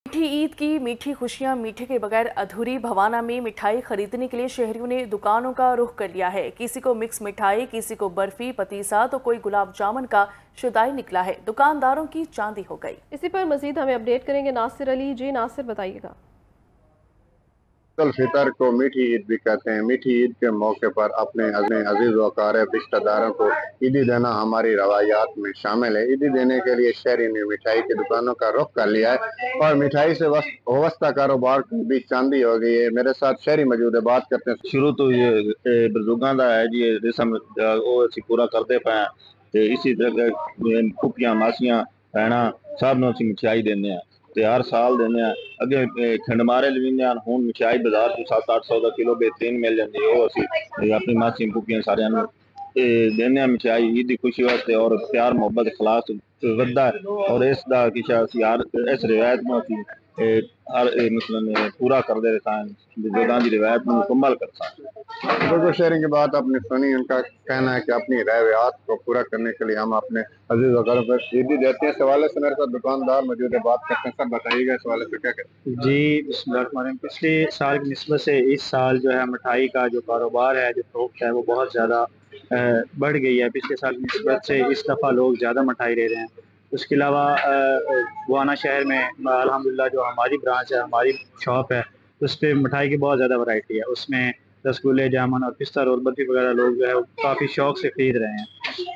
मीठी ईद की मीठी खुशियां मीठे के बगैर अधूरी। भवाना में मिठाई खरीदने के लिए शहरियों ने दुकानों का रुख कर लिया है। किसी को मिक्स मिठाई, किसी को बर्फी, पतीसा तो कोई गुलाब जामुन का शुदाई निकला है। दुकानदारों की चांदी हो गई। इसी पर मजीद हमें अपडेट करेंगे नासिर अली। जी नासिर, बताइएगा। फितर को मीठी ईद भी कहते हैं। मीठी ईद के मौके पर अपने अजीज व अकारीब रिश्तेदारों को ईदी देना हमारी रवायात में शामिल है। ईदी देने के लिए शहरी ने मिठाई की दुकानों का रुख कर लिया है और मिठाई से वाबस्ता कारोबार की भी चांदी हो गई है। मेरे साथ शहरी मौजूद है, बात करते हैं। शुरू तो ये बजुर्गों का है जी, रस्म वो पूरा करते पे ते इसी तरह फुफियां मासियां भैणा सब ਨੂੰ ਅਸੀਂ ਮਠਿਆਈ ਦਿੰਦੇ ਆ ਤੇ ਹਰ ਸਾਲ ਦਿੰਦੇ ਆ। ਅੱਗੇ ਖੰਡਮਾਰੇ ਲਵਿੰਦੇ ਆ, ਹੁਣ ਮਠਿਆਈ ਬਾਜ਼ਾਰ ਤੋਂ 700-800 ਦਾ ਕਿਲੋ ਬੇਹਤਰੀਨ ਮਿਲ ਜਾਂਦੀ ਹੈ। ਉਹ ਅਸੀਂ ਆਪਣੀ ਮਾਸੀਆਂ ਫੁਫੀਆਂ ਸਾਰਿਆਂ ਨੂੰ ਦਿੰਦੇ ਆ ਮਠਿਆਈ ਈਦ ਦੀ ਖੁਸ਼ੀ ਵਾਸਤੇ। ਔਰ ਪਿਆਰ ਮੁਹੱਬਤ ਇਖਲਾਸ ਵੱਧਦਾ ਔਰ ਇਸ ਦਾ ਕਿਸ਼ਾ ਅਸੀਂ ਹਰ ਇਸ ਰਿਵਾਇਤ ਨੂੰ ਅਸੀਂ हर मतलब पूरा करते रहता है, जोदां की रिवायत में मुकम्मल करता है। बिल्कुल शहरी की बात आपने सुनी। उनका कहना है कि अपनी रवायात को पूरा करने के लिए हम अपने अजीज वगैरह पर ईदी देते हैं। इस हवाले से मेरे साथ दुकानदार मौजूद है, बात करते हैं। सब बताइएगा इस हवाले से क्या कहते हैं। जी बिस्मिल्लाह। पिछले साल की निस्बत से इस साल जो है मिठाई का जो कारोबार है, जो फरोख्त है, वो बहुत ज़्यादा बढ़ गई है। पिछले साल की निस्बत से इस दफ़ा लोग ज़्यादा मिठाई ले रहे हैं। उसके अलावा बुआना शहर में अल्हम्दुलिल्लाह जो हमारी ब्रांच है, हमारी शॉप है, उस पर मिठाई की बहुत ज़्यादा वैरायटी है। उसमें रसगुल्ले, जामुन और पिस्ता और बर्फी वगैरह लोग जो है वो काफ़ी शौक से ख़रीद रहे हैं।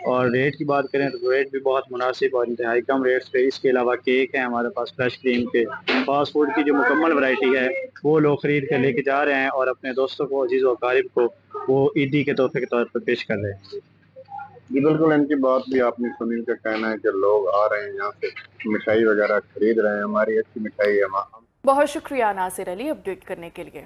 और रेट की बात करें तो रेट भी बहुत मुनासिब और इंतहाई कम रेट्स पे। इसके अलावा केक है हमारे पास, फ्रेश क्रीम के। फास्ट फूड की जो मुकम्मल वैरायटी है वो लोग ख़रीद कर लेके जा रहे हैं और अपने दोस्तों को, अजीज़ व अकारिब को वो ईदी के तोहफे के तौर पर पेश कर रहे हैं। जी बिल्कुल, इनकी बात भी आपने सुनी। इनका कहना है कि लोग आ रहे हैं यहाँ से मिठाई वगैरह खरीद रहे हैं। हमारी अच्छी मिठाई है। बहुत शुक्रिया नासिर अली अपडेट करने के लिए।